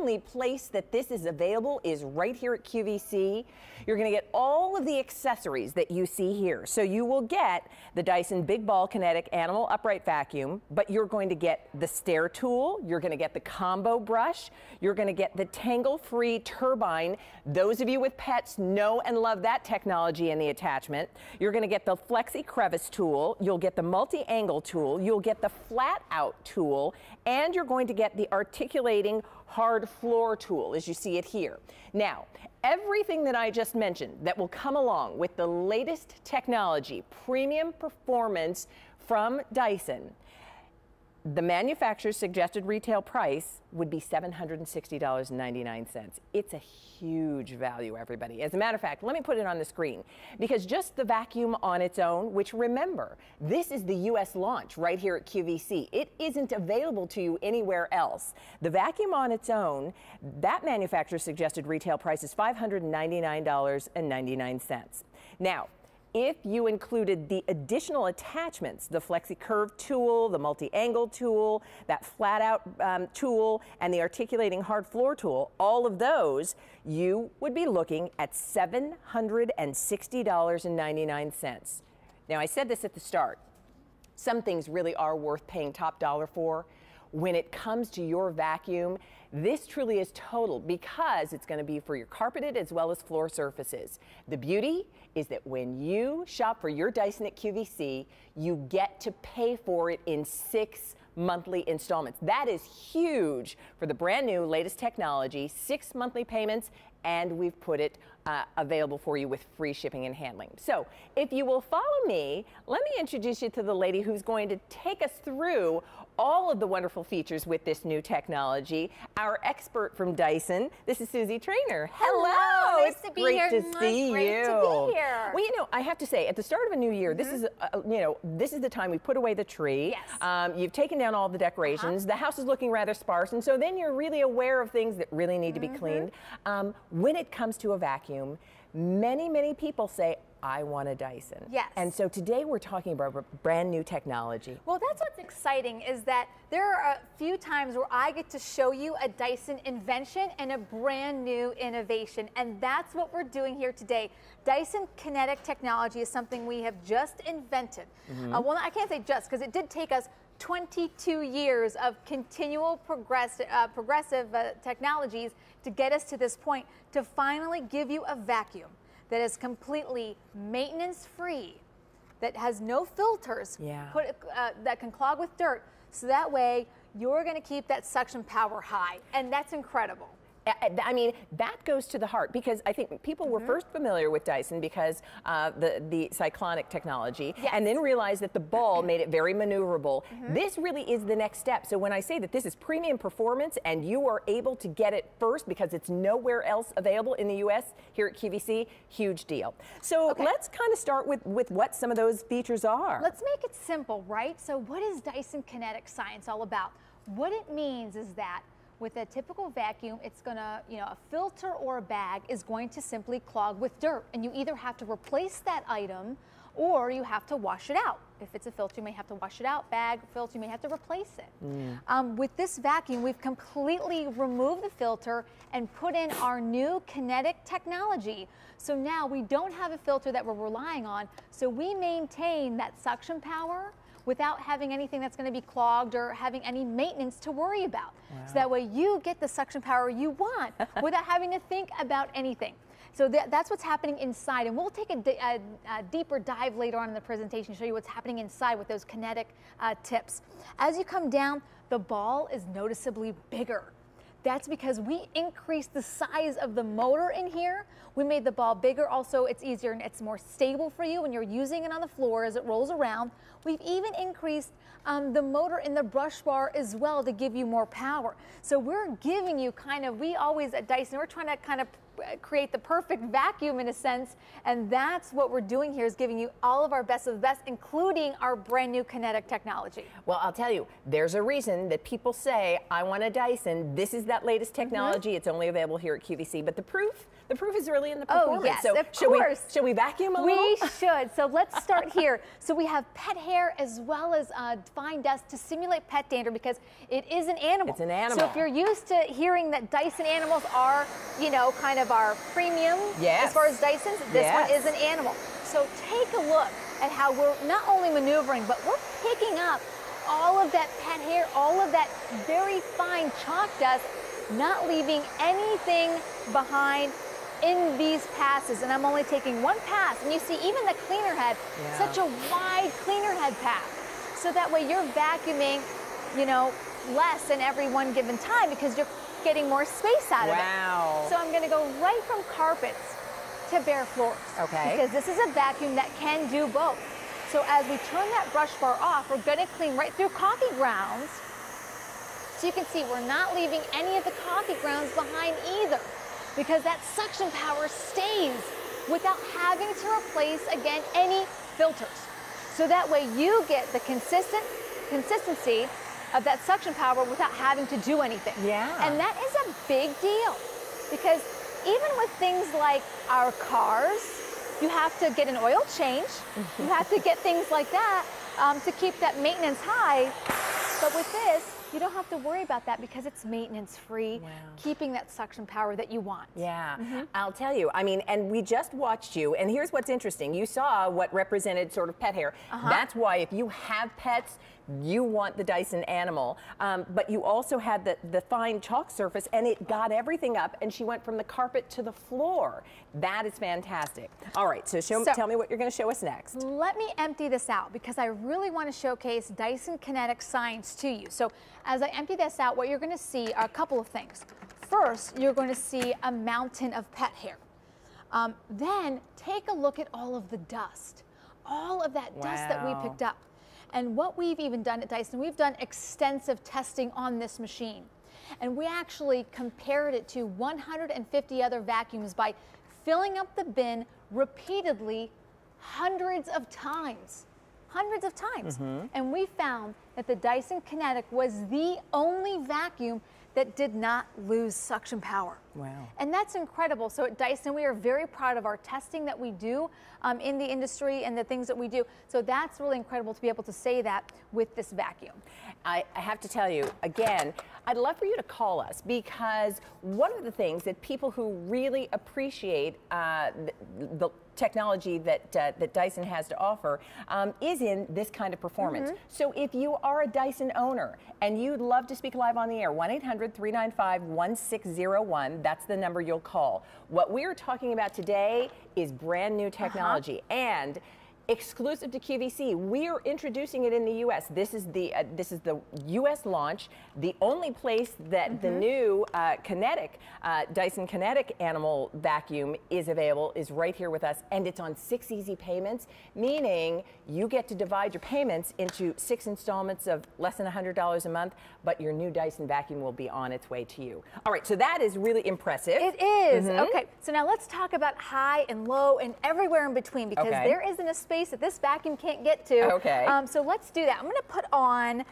only place that this is available is right here at QVC. You're going to get all of the accessories that you see here. So you will get the Dyson Big Ball Kinetic Animal Upright Vacuum, but you're going to get the stair tool, you're going to get the combo brush, you're going to get the tangle-free turbine. Those of you with pets know and love that technology and the attachment. You're going to get the Flexi Crevice tool, you'll get the multi-angle tool, you'll get the flat out tool, and you're going to get the articulating hard floor tool as you see it here. Now, everything that I just mentioned that will come along with the latest technology, premium performance from Dyson, the manufacturer's suggested retail price would be $760.99. It's a huge value, everybody. As a matter of fact, let me put it on the screen, because just the vacuum on its own, which remember, this is the US launch right here at QVC. It isn't available to you anywhere else. The vacuum on its own, that manufacturer's suggested retail price is $599.99. Now, if you included the additional attachments, the Flexi Curve tool, the multi-angle tool, that flat out tool, and the articulating hard floor tool, all of those, you would be looking at $760.99. Now, I said this at the start. Some things really are worth paying top dollar for. When it comes to your vacuum, this truly is total, because it's going to be for your carpeted as well as floor surfaces. The beauty is that when you shop for your Dyson at QVC, you get to pay for it in 6 monthly installments. That is huge for the brand new latest technology, 6 monthly payments, and we've put it available for you with free shipping and handling. So if you will follow me, let me introduce you to the lady who's going to take us through all of the wonderful features with this new technology, our expert from Dyson. This is Susie Trainer. Hello. Nice to be here. Great to see you. Great to be here. Well, you know, I have to say, at the start of a new year, this is, this is the time we put away the tree. Yes. You've taken down all the decorations. The house is looking rather sparse, and so then you're really aware of things that really need to be cleaned. When it comes to a vacuum, many people say, I want a Dyson. Yes. And so today we're talking about brand new technology. Well, that's what's exciting, is that there are a few times where I get to show you a Dyson invention and a brand new innovation, and that's what we're doing here today. Dyson Kinetic technology is something we have just invented. Well, I can't say just, because it did take us 22 years of continual progressive technologies to get us to this point, to finally give you a vacuum that is completely maintenance-free, that has no filters, that can clog with dirt, so that way you're going to keep that suction power high, and that's incredible. I mean, that goes to the heart, because I think people were first familiar with Dyson because the cyclonic technology, and then realized that the ball made it very maneuverable. This really is the next step. So when I say that this is premium performance and you are able to get it first because it's nowhere else available in the US here at QVC, huge deal. So let's kind of start with what some of those features are. Let's make it simple, right? So what is Dyson Kinetic science all about? What it means is that with a typical vacuum, it's gonna, a filter or a bag is going to simply clog with dirt, and you either have to replace that item or you have to wash it out. If it's a filter, you may have to wash it out. Bag, filter, you may have to replace it. With this vacuum, we've completely removed the filter and put in our new Kinetic technology. So now we don't have a filter that we're relying on, so we maintain that suction power without having anything that's going to be clogged or having any maintenance to worry about. So that way you get the suction power you want without having to think about anything. So that's what's happening inside, and we'll take a deeper dive later on in the presentation, show you what's happening inside with those Kinetic tips. As you come down, the ball is noticeably bigger. That's because we increased the size of the motor in here. We made the ball bigger. Also, it's easier and it's more stable for you when you're using it on the floor as it rolls around. We've even increased the motor in the brush bar as well to give you more power. So we're giving you we always at Dyson, we're trying to kind of create the perfect vacuum in a sense, and that's what we're doing here, is giving you all of our best of the best, including our brand new Cinetic technology. Well, I'll tell you, there's a reason that people say, I want a Dyson. This is that latest technology. It's only available here at QVC, but the proof is really in the performance. Oh, yes, so of course. Should we vacuum a little? We should. So let's start here. So we have pet hair as well as fine dust to simulate pet dander, because it is an animal. It's an animal. So if you're used to hearing that Dyson animals are, you know, kind of our premium as far as Dysons, this one is an animal. So take a look at how we're not only maneuvering, but we're picking up all of that pet hair, all of that very fine chalk dust, not leaving anything behind in these passes. And I'm only taking one pass, and you see even the cleaner head, such a wide cleaner head path. So that way you're vacuuming, you know, less in every one given time, because you're getting more space out of it. So I'm going to go right from carpets to bare floors. Okay. Because this is a vacuum that can do both. So as we turn that brush bar off, we're going to clean right through coffee grounds. So you can see we're not leaving any of the coffee grounds behind either, because that suction power stays without having to replace, again, any filters. So that way you get the consistency of that suction power without having to do anything. And that is a big deal, because even with things like our cars, you have to get an oil change. You have to get things like that to keep that maintenance high. But with this, you don't have to worry about that, because it's maintenance free, keeping that suction power that you want. I'll tell you, I mean, and we just watched you, and here's what's interesting. You saw what represented sort of pet hair. That's why if you have pets, you want the Dyson Animal, but you also had the fine chalk surface, and it got everything up, and she went from the carpet to the floor. That is fantastic. All right, so tell me what you're going to show us next. Let me empty this out, because I really want to showcase Dyson Cinetic science to you. So as I empty this out, what you're going to see are a couple of things. First, you're going to see a mountain of pet hair. Then take a look at all of the dust, all of that dust that we picked up. And what we've even done at Dyson, we've done extensive testing on this machine. And we actually compared it to 150 other vacuums by filling up the bin repeatedly hundreds of times. And we found that the Dyson Cinetic was the only vacuum that did not lose suction power. And that's incredible. So at Dyson, we are very proud of our testing that we do in the industry and the things that we do. So that's really incredible to be able to say that with this vacuum. I have to tell you, again, I'd love for you to call us, because one of the things that people who really appreciate the technology that Dyson has to offer is in this kind of performance. So if you are a Dyson owner and you'd love to speak live on the air, 1-800-395-1601, that's the number you'll call. What we're talking about today is brand new technology and exclusive to QVC. We are introducing it in the U.S. This is the U.S. launch. The only place that the new Dyson Cinetic Animal Vacuum is available is right here with us, and it's on 6 easy payments, meaning you get to divide your payments into 6 installments of less than $100 a month, but your new Dyson vacuum will be on its way to you. All right, so that is really impressive. It is. Okay, so now let's talk about high and low and everywhere in between, because there isn't a space that this vacuum can't get to. So let's do that. I'm going to put on,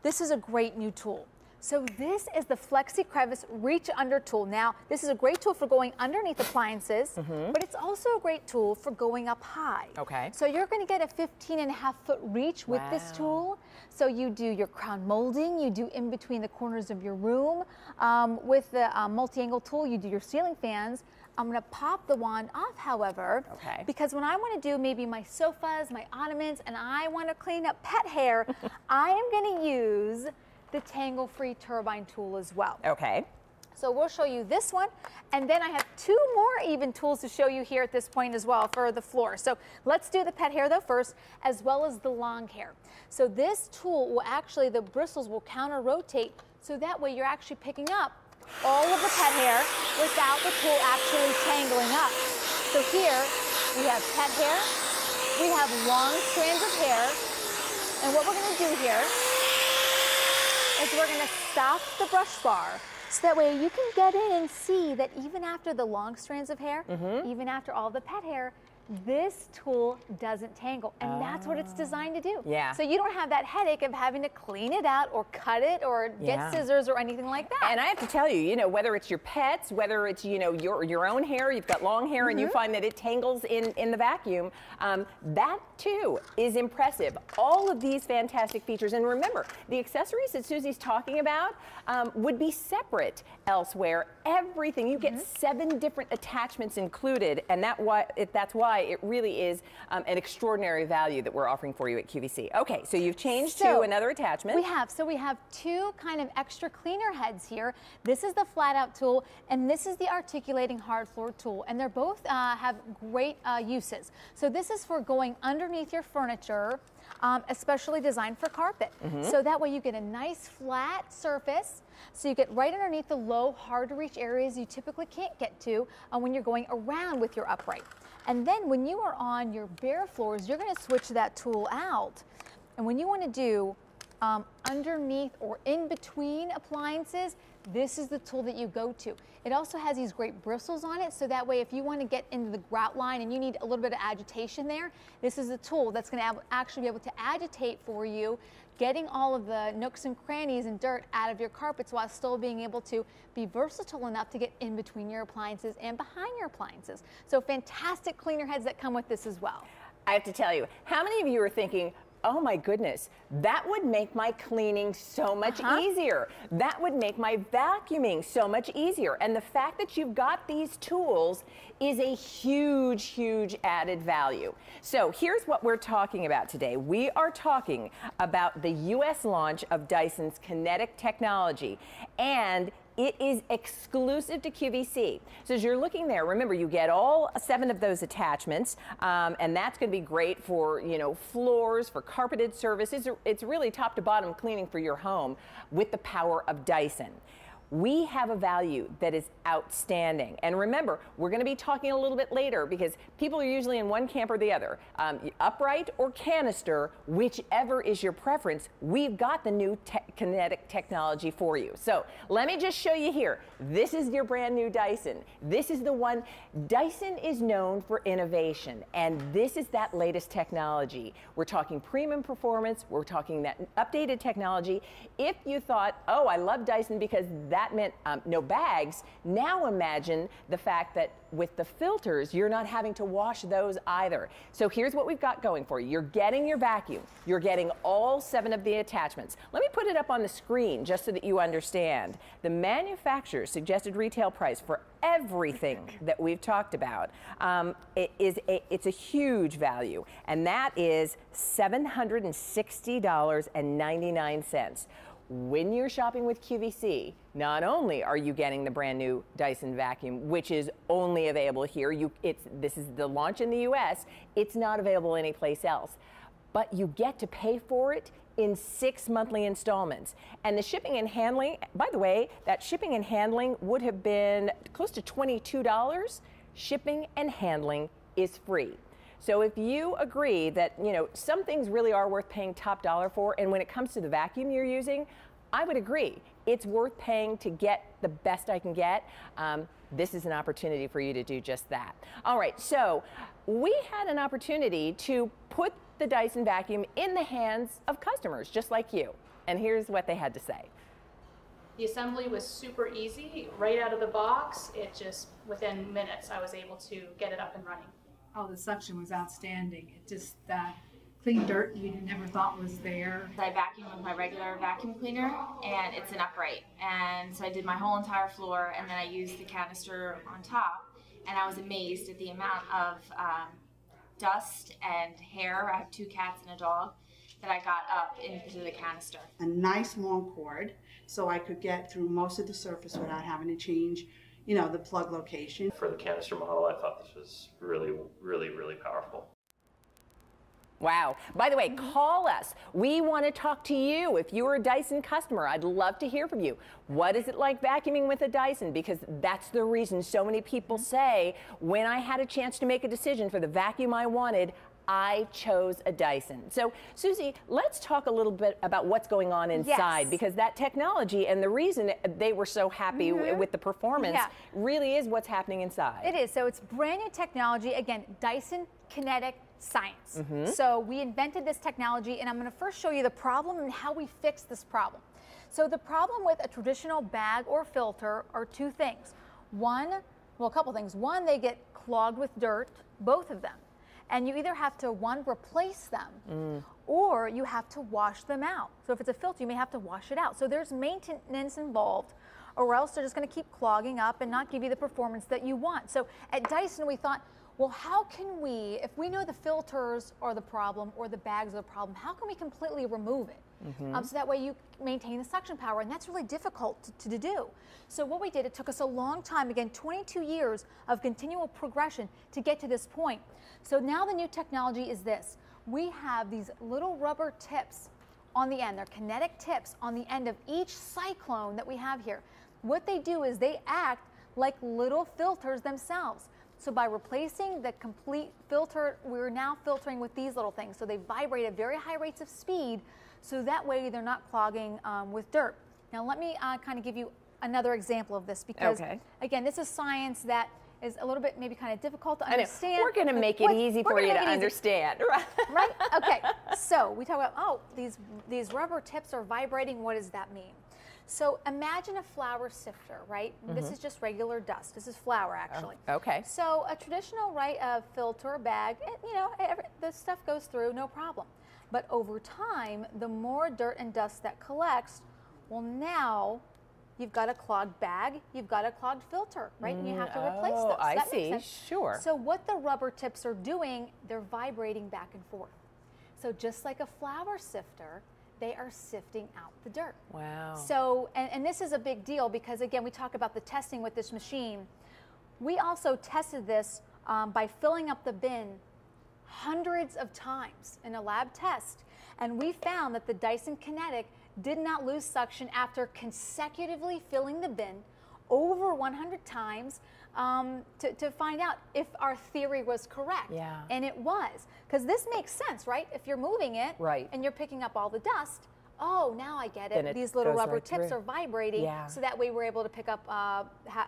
this is a great new tool. So this is the Flexi Crevice Reach Under tool. Now, this is a great tool for going underneath appliances, but it's also a great tool for going up high. So you're going to get a 15.5-foot reach with this tool. So you do your crown molding, you do in between the corners of your room. With the multi-angle tool, you do your ceiling fans. I'm going to pop the wand off, however, because when I want to do maybe my sofas, my ottomans, and I want to clean up pet hair, I am going to use the tangle-free turbine tool as well. So we'll show you this one, and then I have 2 more even tools to show you here at this point as well for the floor. So let's do the pet hair though first, as well as the long hair. So this tool will actually, the bristles will counter-rotate, so that way you're actually picking up all of the pet hair without the tool actually tangling up. So here we have pet hair, we have long strands of hair, and what we're going to do here is we're going to stop the brush bar So that way you can get in and see that even after the long strands of hair, even after all the pet hair, this tool doesn't tangle, and that's what it's designed to do. Yeah. So you don't have that headache of having to clean it out or cut it or get scissors or anything like that. And I have to tell you, you know, whether it's your pets, whether it's, you know, your own hair, you've got long hair and you find that it tangles in the vacuum, that too is impressive. All of these fantastic features, and remember, the accessories that Susie's talking about would be separate elsewhere. Everything, you get 7 different attachments included, and that's why it really is an extraordinary value that we're offering for you at QVC. Okay, so you've changed to another attachment. We have 2 kind of extra cleaner heads here. This is the flat out tool, and this is the articulating hard floor tool, and they're both have great uses. So this is for going underneath your furniture, especially designed for carpet. So that way you get a nice flat surface. So you get right underneath the low, hard to reach areas you typically can't get to when you're going around with your upright. And then when you are on your bare floors, you're going to switch that tool out. And when you want to do underneath or in between appliances, this is the tool that you go to. It also has these great bristles on it, so that way if you want to get into the grout line and you need a little bit of agitation there, this is the tool that's going to actually be able to agitate for you, getting all of the nooks and crannies and dirt out of your carpets while still being able to be versatile enough to get in between your appliances and behind your appliances. So fantastic cleaner heads that come with this as well. I have to tell you, how many of you are thinking, oh my goodness, that would make my cleaning so much easier. That would make my vacuuming so much easier. And the fact that you've got these tools is a huge, huge added value. So here's what we're talking about today. We are talking about the US launch of Dyson's Cinetic technology, and it is exclusive to QVC. So as you're looking there, remember you get all 7 of those attachments, and that's going to be great for, you know, floors, for carpeted surfaces. It's really top to bottom cleaning for your home with the power of Dyson. We have a value that is outstanding. And remember, we're going to be talking a little bit later because people are usually in one camp or the other. Upright or canister, whichever is your preference, we've got the new Cinetic technology for you. So let me just show you here. This is your brand new Dyson. This is the one. Dyson is known for innovation, and this is that latest technology. We're talking premium performance. We're talking that updated technology. If you thought, oh, I love Dyson because that meant no bags, now imagine the fact that with the filters, you're not having to wash those either. So here's what we've got going for you. You're getting your vacuum. You're getting all 7 of the attachments. Let me put it up on the screen just so that you understand. The manufacturer's suggested retail price for everything that we've talked about, it's a huge value, and that is $760.99. When you're shopping with QVC, not only are you getting the brand new Dyson vacuum, which is only available here, this is the launch in the US, it's not available anyplace else, but you get to pay for it in 6 monthly installments. And the shipping and handling, by the way, that shipping and handling would have been close to $22. Shipping and handling is free. So if you agree that, you know, some things really are worth paying top dollar for, and when it comes to the vacuum you're using, I would agree. It's worth paying to get the best I can get. This is an opportunity for you to do just that. All right, so we had an opportunity to put the Dyson vacuum in the hands of customers just like you. And here's what they had to say. The assembly was super easy, right out of the box. It just, within minutes, I was able to get it up and running. Oh, the suction was outstanding. It just cleaned dirt you never thought was there. I vacuum with my regular vacuum cleaner, and it's an upright. And so I did my whole entire floor, and then I used the canister on top, and I was amazed at the amount of dust and hair. I have 2 cats and a dog that I got up into the canister. A nice long cord, so I could get through most of the surface without having to change, you know, the plug location. For the canister model, I thought this was really, really, really powerful. Wow. By the way, call us. We want to talk to you. If you're a Dyson customer, I'd love to hear from you. What is it like vacuuming with a Dyson? Because that's the reason so many people say, when I had a chance to make a decision for the vacuum I wanted, I chose a Dyson. So, Susie, let's talk a little bit about what's going on inside, Yes. because that technology and the reason they were so happy with the performance really is what's happening inside. It is. So it's brand new technology. Again, Dyson Kinetic Science. So we invented this technology, and I'm going to first show you the problem and how we fixed this problem. So the problem with a traditional bag or filter are two things. One, well, a couple things. One, they get clogged with dirt, both of them. And you either have to, one, replace them, or you have to wash them out. So if it's a filter, you may have to wash it out. So there's maintenance involved, or else they're just going to keep clogging up and not give you the performance that you want. So at Dyson, we thought, well, how can we, if we know the filters are the problem or the bags are the problem, how can we completely remove it? So that way you maintain the suction power, and that's really difficult to do. So what we did, it took us a long time, again, 22 years of continual progression to get to this point. So now the new technology is this. We have these little rubber tips on the end. They're kinetic tips on the end of each cyclone that we have here. What they do is they act like little filters themselves. So by replacing the complete filter, we're now filtering with these little things. So they vibrate at very high rates of speed, so that way they're not clogging with dirt. Now let me kind of give you another example of this, because again, this is science that is a little bit maybe kind of difficult to understand. We're going to make it easy for you to understand. Right? Okay. So we talk about, oh, these rubber tips are vibrating. What does that mean? So imagine a flour sifter, right? This is just regular dust. This is flour, actually. Okay. So a traditional, right, filter or bag, you know, the stuff goes through, no problem. But over time, the more dirt and dust that collects, well, now you've got a clogged bag, you've got a clogged filter, right? And you have to replace those. Oh, I That makes see. sense. Sure. So what the rubber tips are doing, they're vibrating back and forth. So just like a flour sifter, they are sifting out the dirt. Wow. So, and this is a big deal because, again, we talk about the testing with this machine. We also tested this by filling up the bin hundreds of times in a lab test. And we found that the Dyson Kinetic did not lose suction after consecutively filling the bin over 100 times to find out if our theory was correct. Yeah. And it was. Because this makes sense, right? If you're moving it and you're picking up all the dust, oh, now I get it. These little rubber tips are vibrating. So that way we're able to pick up,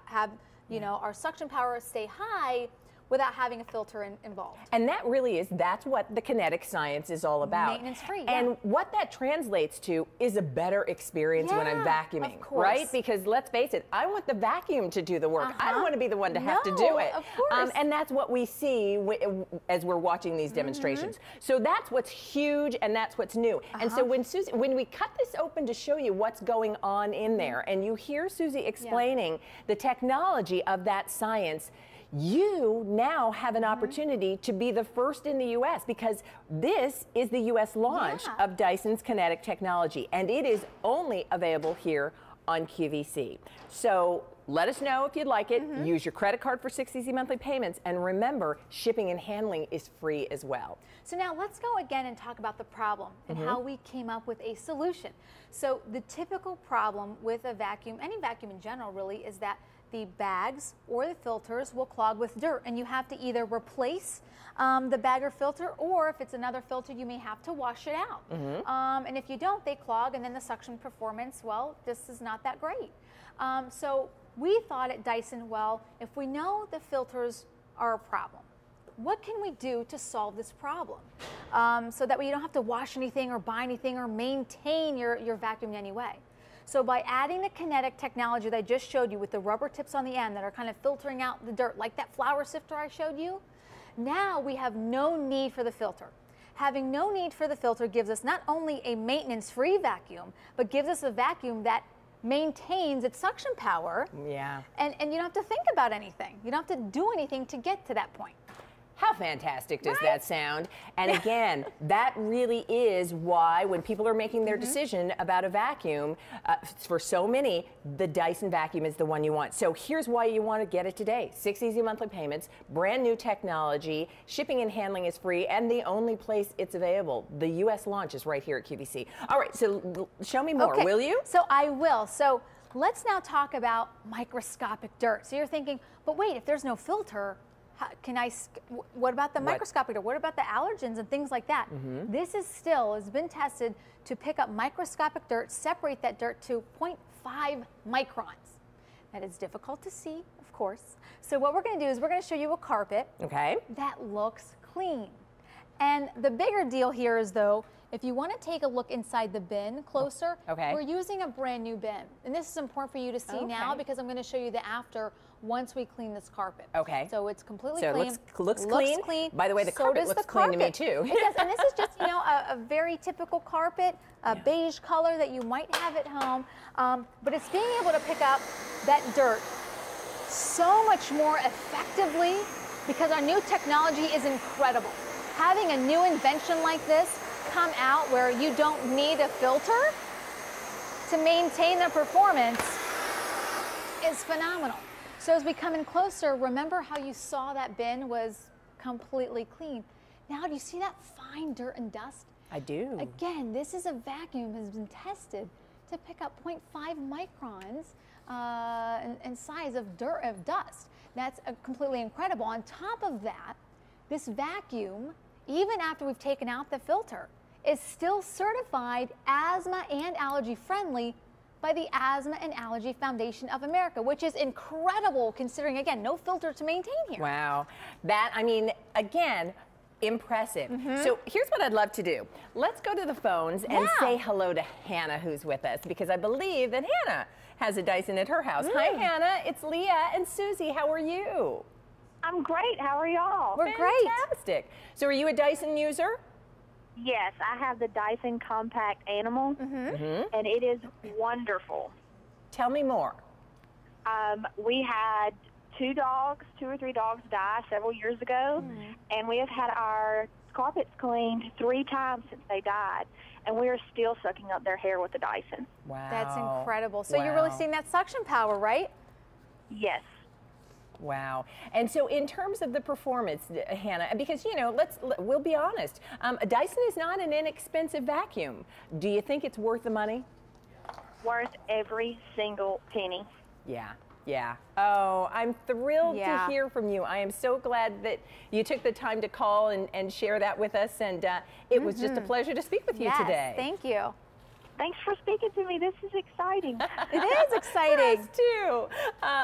have you know, our suction power stay high without having a filter involved. And that really is, that's what the kinetic science is all about. Maintenance free. And what that translates to is a better experience when I'm vacuuming, of course. right? Because let's face it, I want the vacuum to do the work. I don't want to be the one to have to do it. Of course. And that's what we see as we're watching these demonstrations. So that's what's huge and that's what's new. And so when we cut this open to show you what's going on in there, and you hear Susie explaining the technology of that science, you now have an opportunity to be the first in the U.S. because this is the U.S. launch of Dyson's Kinetic technology, and it is only available here on QVC. So let us know if you'd like it. Use your credit card for 6 easy monthly payments, and remember, shipping and handling is free as well. So now let's go again and talk about the problem and how we came up with a solution. So the typical problem with a vacuum, any vacuum in general really, is that the bags or the filters will clog with dirt, and you have to either replace the bag or filter, or if it's another filter, you may have to wash it out. And if you don't, they clog, and then the suction performance, well, this is not that great. So we thought at Dyson, well, if we know the filters are a problem, what can we do to solve this problem? So that way you don't have to wash anything or buy anything or maintain your vacuum in any way. So by adding the kinetic technology that I just showed you with the rubber tips on the end that are kind of filtering out the dirt, like that flour sifter I showed you, now we have no need for the filter. Having no need for the filter gives us not only a maintenance-free vacuum, but gives us a vacuum that maintains its suction power. And you don't have to think about anything. You don't have to do anything to get to that point. How fantastic does that sound? And again, that really is why when people are making their decision about a vacuum, for so many, the Dyson vacuum is the one you want. So here's why you want to get it today. 6 easy monthly payments, brand new technology, shipping and handling is free, and the only place it's available. The U.S. launch is right here at QVC. All right, so show me more, will you? So I will. So let's now talk about microscopic dirt. So you're thinking, but wait, if there's no filter, what about the microscopic dirt? What about the allergens and things like that? This has been tested to pick up microscopic dirt, separate that dirt to 0.5 microns. That is difficult to see, of course. So what we're going to do is we're going to show you a carpet that looks clean. And the bigger deal here is, though, if you want to take a look inside the bin closer, we're using a brand new bin. And this is important for you to see now because I'm going to show you the after once we clean this carpet. So it's completely clean. It looks clean. By the way, the carpet looks clean to me too. It does, and this is just, you know, a very typical carpet, a beige color that you might have at home. But it's being able to pick up that dirt so much more effectively because our new technology is incredible. Having a new invention like this come out where you don't need a filter to maintain the performance is phenomenal. So as we come in closer, remember how you saw that bin was completely clean. Now do you see that fine dirt and dust? I do. Again, this is a vacuum that has been tested to pick up 0.5 microns in size of dust. That's completely incredible. On top of that, this vacuum, even after we've taken out the filter, is still certified asthma and allergy friendly by the Asthma and Allergy Foundation of America, which is incredible considering, again, no filter to maintain here. Wow. That, I mean, again, impressive. So here's what I'd love to do. Let's go to the phones and say hello to Hannah, who's with us, because I believe that Hannah has a Dyson at her house. Hi, Hannah. It's Leah and Susie. How are you? I'm great. How are y'all? We're great. Fantastic. So are you a Dyson user? Yes, I have the Dyson Compact Animal, and it is wonderful. Tell me more. We had two or three dogs die several years ago, and we have had our carpets cleaned 3 times since they died, and we are still sucking up their hair with the Dyson. Wow. That's incredible. So you're really seeing that suction power, right? Yes. Wow. And so in terms of the performance, Hannah, because, you know, we'll be honest, Dyson is not an inexpensive vacuum. Do you think it's worth the money? Worth every single penny. Yeah. Yeah. Oh, I'm thrilled to hear from you. I am so glad that you took the time to call and share that with us. And it was just a pleasure to speak with you today. Thank you. Thanks for speaking to me. This is exciting. It is exciting. Us too.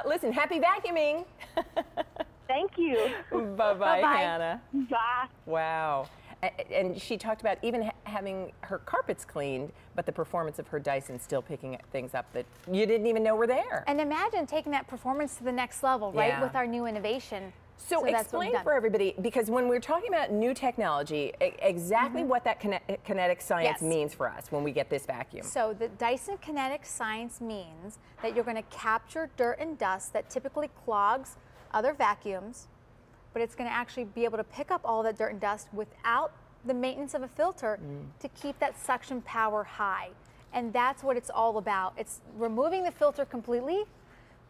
Listen, happy vacuuming. Thank you. Bye-bye, Hannah. Bye. Wow. And she talked about even having her carpets cleaned, but the performance of her Dyson still picking things up that you didn't even know were there. And imagine taking that performance to the next level, right, with our new innovation. So explain for everybody, because when we're talking about new technology, exactly what that kinetic science means for us when we get this vacuum. So the Dyson kinetic science means that you're going to capture dirt and dust that typically clogs other vacuums, but it's going to actually be able to pick up all that dirt and dust without the maintenance of a filter to keep that suction power high. And that's what it's all about. It's removing the filter completely,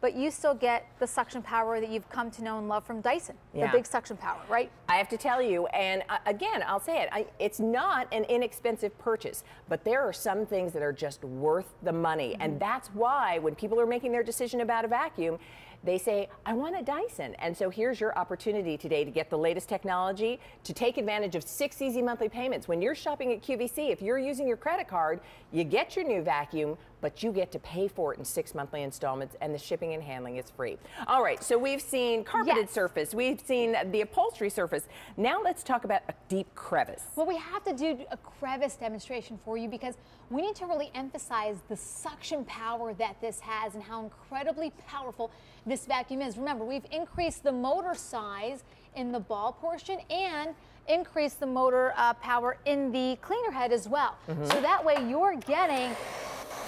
but you still get the suction power that you've come to know and love from Dyson, the big suction power, right? I have to tell you, and again, I'll say it, it's not an inexpensive purchase, but there are some things that are just worth the money. And that's why when people are making their decision about a vacuum, they say, I want a Dyson. And so here's your opportunity today to get the latest technology, to take advantage of 6 easy monthly payments. When you're shopping at QVC, if you're using your credit card, you get your new vacuum, but you get to pay for it in 6 monthly installments, and the shipping and handling is free. All right, so we've seen carpeted surface, we've seen the upholstery surface. Now let's talk about a deep crevice. Well, we have to do a crevice demonstration for you because we need to really emphasize the suction power that this has and how incredibly powerful this vacuum is. Remember, we've increased the motor size in the ball portion and increased the motor power in the cleaner head as well. So that way you're getting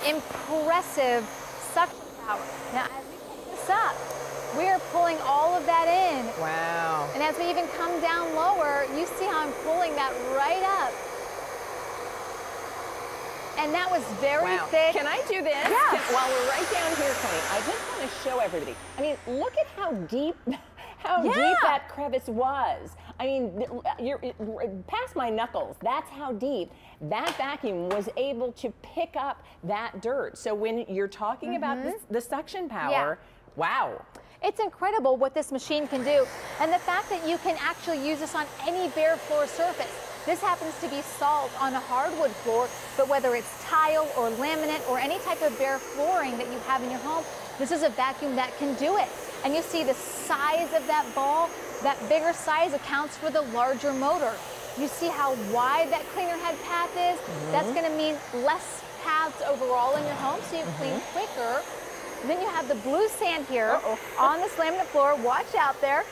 impressive suction power. Now, as we pick this up, we are pulling all of that in. Wow. And as we even come down lower, you see how I'm pulling that right up. And that was very thick. Can I do this? Yeah. While we're right down here, Connie, I just want to show everybody. I mean, look at how deep that crevice was. I mean, you're past my knuckles. That's how deep that vacuum was able to pick up that dirt. So when you're talking about the suction power, wow. It's incredible what this machine can do. And the fact that you can actually use this on any bare floor surface. This happens to be salt on a hardwood floor, but whether it's tile or laminate or any type of bare flooring that you have in your home, this is a vacuum that can do it. And you see the size of that ball, that bigger size accounts for the larger motor. You see how wide that cleaner head path is? That's going to mean less paths overall in your home, so you clean quicker. And then you have the blue sand here on this laminate floor. Watch out there.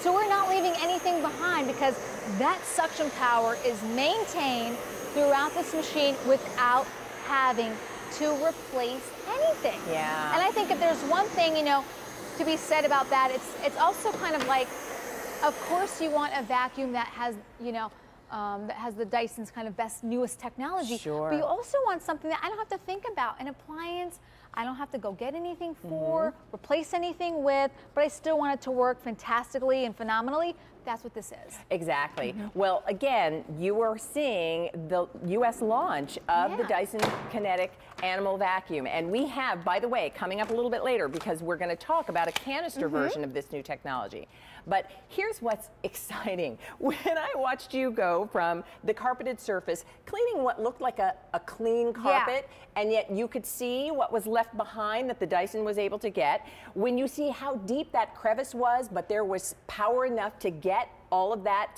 So we're not leaving anything behind because that suction power is maintained throughout this machine without having to replace anything. Yeah. And I think if there's one thing, you know, to be said about that, it's also kind of like, of course you want a vacuum that has, you know, that has the Dyson's kind of best, newest technology. Sure. But you also want something that I don't have to think about, an appliance I don't have to go get anything for, replace anything with, but I still want it to work fantastically and phenomenally. That's what this is. Exactly. Well, again, you are seeing the U.S. launch of the Dyson Cinetic Animal Vacuum. And we have, by the way, coming up a little bit later, because we're going to talk about a canister version of this new technology. But here's what's exciting. When I watched you go from the carpeted surface, cleaning what looked like a clean carpet, and yet you could see what was left behind that the Dyson was able to get, when you see how deep that crevice was, but there was power enough to get all of that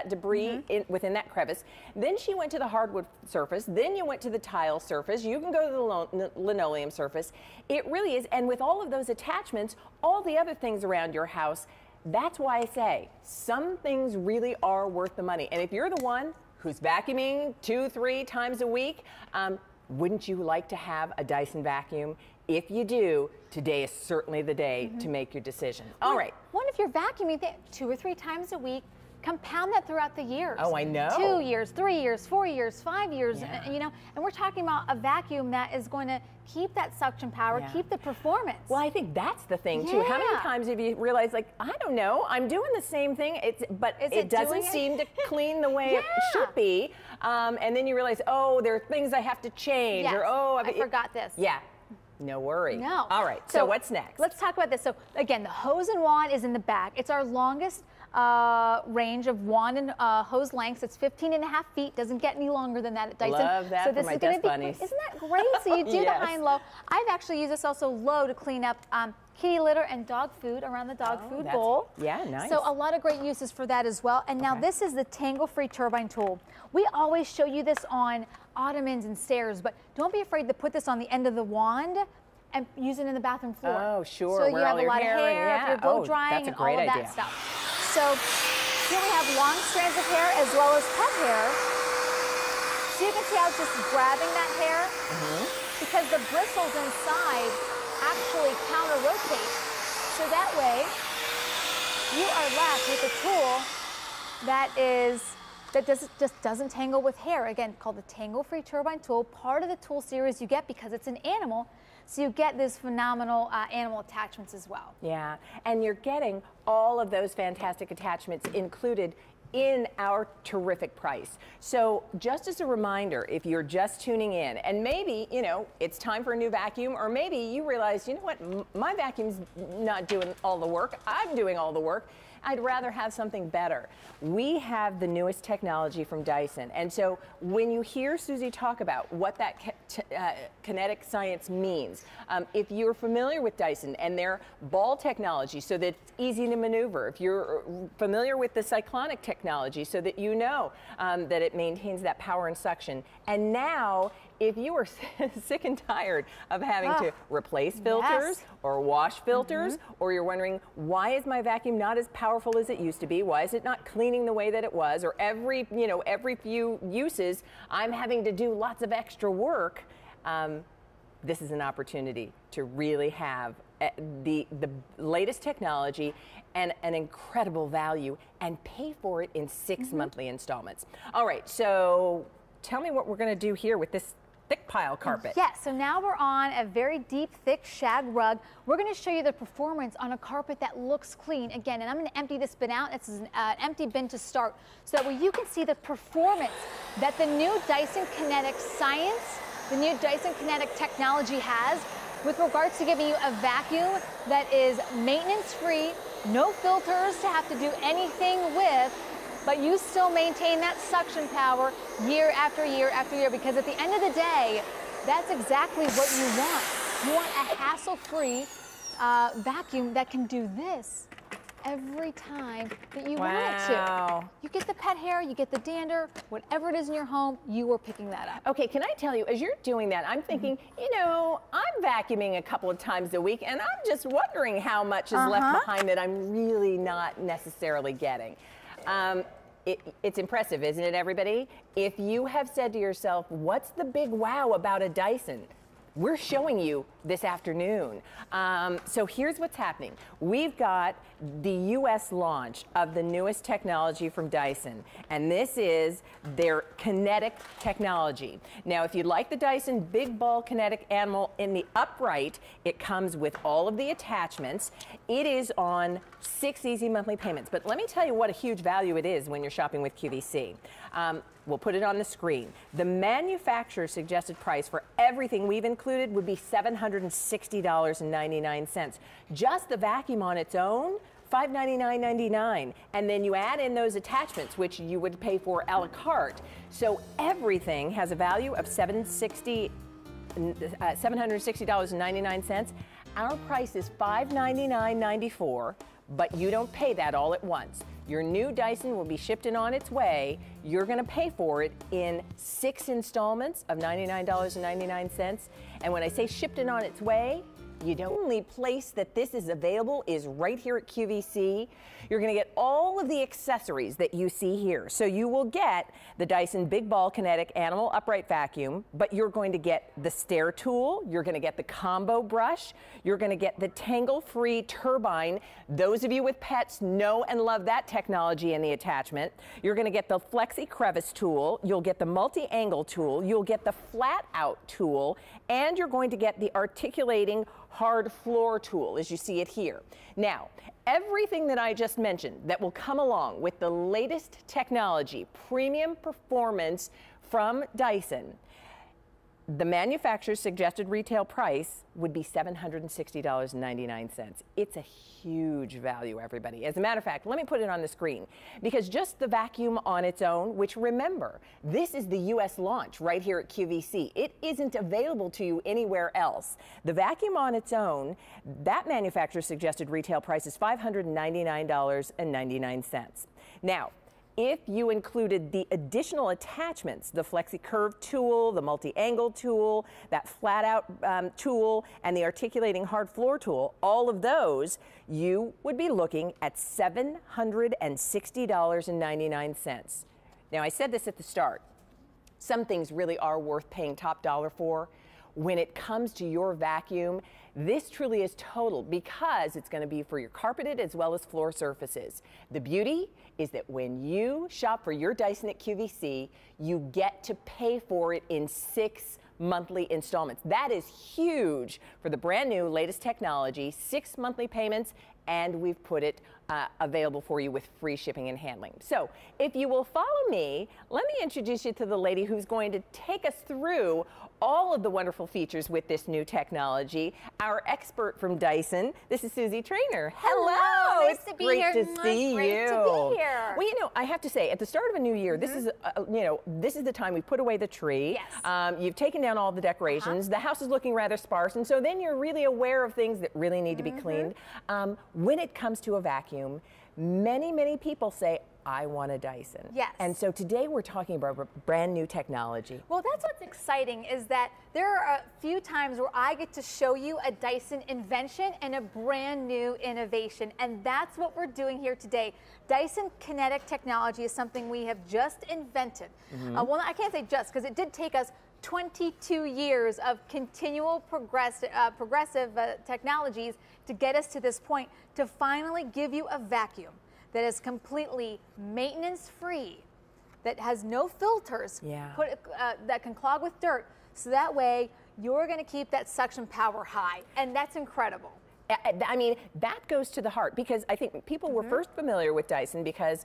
debris within that crevice. Then she went to the hardwood surface. Then you went to the tile surface. You can go to the linoleum surface. It really is. And with all of those attachments, all the other things around your house, that's why I say some things really are worth the money. And if you're the one who's vacuuming 2-3 times a week, wouldn't you like to have a Dyson vacuum? If you do, today is certainly the day to make your decision. All right. What if you're vacuuming 2 or 3 times a week? Compound that throughout the years. Oh, I know. 2 years, 3 years, 4 years, 5 years, you know, and we're talking about a vacuum that is going to keep that suction power, keep the performance. Well, I think that's the thing too. How many times have you realized, like, I don't know, I'm doing the same thing, but it doesn't seem to clean the way it should be, and then you realize, oh, there are things I have to change, or oh, I forgot this. Yeah. No worry. No. All right, so what's next? Let's talk about this. So again, the hose and wand is in the back. It's our longest range of wand and hose lengths. It's 15.5 feet. Doesn't get any longer than that at Dyson. Love that so for this my is going dust to be bunnies. Isn't that great? So you do the high and low. I've actually used this also low to clean up kitty litter and dog food around the dog food bowl. Yeah, nice. So a lot of great uses for that as well. And now this is the tangle-free turbine tool. We always show you this on ottomans and stairs, but don't be afraid to put this on the end of the wand and use it in the bathroom floor. Oh, sure. So you have a lot of hair, if you're blow drying, and all of that stuff. So here we have long strands of hair as well as pet hair. So you can see how it's just grabbing that hair because the bristles inside actually counter-rotate. So that way you are left with a tool that just doesn't tangle with hair. Again, called the Tangle-Free Turbine Tool, part of the tool series you get because it's an animal. So you get these phenomenal animal attachments as well. Yeah, and you're getting all of those fantastic attachments included in our terrific price. So just as a reminder, if you're just tuning in and maybe, you know, it's time for a new vacuum, or maybe you realize, you know what, my vacuum's not doing all the work, I'm doing all the work, I'd rather have something better. We have the newest technology from Dyson, and so when you hear Susie talk about what that kinetic science means, if you're familiar with Dyson and their ball technology so that it's easy to maneuver, if you're familiar with the cyclonic technology so that you know that it maintains that power and suction, and now if you are sick and tired of having to replace filters or wash filters, or you're wondering, why is my vacuum not as powerful as it used to be? Why is it not cleaning the way that it was? Or every few uses, I'm having to do lots of extra work. This is an opportunity to really have the latest technology and an incredible value and pay for it in 6 monthly installments. All right, so tell me what we're going to do here with this thick pile carpet. Yes, so now we're on a very deep, thick shag rug. We're going to show you the performance on a carpet that looks clean. Again, and I'm going to empty this bin out. This is an empty bin to start, so that way you can see the performance that the new Dyson Cinetic science, the new Dyson Cinetic technology has with regards to giving you a vacuum that is maintenance-free, no filters to have to do anything with, but you still maintain that suction power year after year after year, because at the end of the day, that's exactly what you want. You want a hassle-free vacuum that can do this every time that you want it to. You get the pet hair, you get the dander, whatever it is in your home, you are picking that up. Okay, can I tell you, as you're doing that, I'm thinking, you know, I'm vacuuming a couple of times a week, and I'm just wondering how much is left behind that I'm really not necessarily getting. It's impressive, isn't it, everybody? If you have said to yourself, what's the big wow about a Dyson? We're showing you this afternoon. So here's what's happening. We've got the U.S. launch of the newest technology from Dyson, and this is their Cinetic technology. Now, if you'd like the Dyson Big Ball Kinetic Animal in the upright, it comes with all of the attachments. It is on 6 easy monthly payments, but let me tell you what a huge value it is when you're shopping with QVC. We'll put it on the screen. The manufacturer's suggested price for everything we've included would be $760.99. Just the vacuum on its own, $599.99. And then you add in those attachments, which you would pay for a la carte. So everything has a value of $760.99. Our price is $599.94, but you don't pay that all at once. Your new Dyson will be shipped in on its way. You're going to pay for it in 6 installments of $99.99. And when I say shipped in on its way, the only place that this is available is right here at QVC. You're going to get all of the accessories that you see here. So you will get the Dyson Big Ball Kinetic Animal Upright Vacuum, but you're going to get the stair tool, you're going to get the combo brush, you're going to get the tangle-free turbine. Those of you with pets know and love that technology and the attachment. You're going to get the Flexi Crevice tool, you'll get the multi-angle tool, you'll get the flat-out tool, and you're going to get the articulating hard floor tool, as you see it here. Now, everything that I just mentioned that will come along with the latest technology, premium performance from Dyson, the manufacturer's suggested retail price would be $760.99. It's a huge value, everybody. As a matter of fact, let me put it on the screen, because just the vacuum on its own, which remember, this is the U.S. launch right here at QVC. It isn't available to you anywhere else. The vacuum on its own, that manufacturer's suggested retail price is $599.99. Now, if you included the additional attachments, the Flexi Curve tool, the multi-angle tool, that flat-out tool, and the articulating hard floor tool, all of those, you would be looking at $760.99. Now, I said this at the start. Some things really are worth paying top dollar for. When it comes to your vacuum, this truly is total, because it's going to be for your carpeted as well as floor surfaces. The beauty is that when you shop for your Dyson at QVC, you get to pay for it in 6 monthly installments. That is huge for the brand new latest technology, 6 monthly payments, and we've put it available for you with free shipping and handling. So if you will follow me, let me introduce you to the lady who's going to take us through all of the wonderful features with this new technology, our expert from Dyson. This is Susie Trainer. Hello. Nice to be here. Great to see you. Great to be here. Well, you know, I have to say, at the start of a new year, this is, this is the time we put away the tree. Yes. You've taken down all the decorations. The house is looking rather sparse, and so then you're really aware of things that really need to be cleaned. When it comes to a vacuum, many people say, I want a Dyson. Yes. And so today we're talking about brand new technology. Well, that's what's exciting, is that there are a few times where I get to show you a Dyson invention and a brand new innovation, and that's what we're doing here today. Dyson Cinetic technology is something we have just invented. Well, I can't say just, because it did take us 22 years of continual progressive technologies to get us to this point, to finally give you a vacuum that is completely maintenance-free, that has no filters, that can clog with dirt, so that way you're going to keep that suction power high, and that's incredible. I mean, that goes to the heart, because I think people were first familiar with Dyson because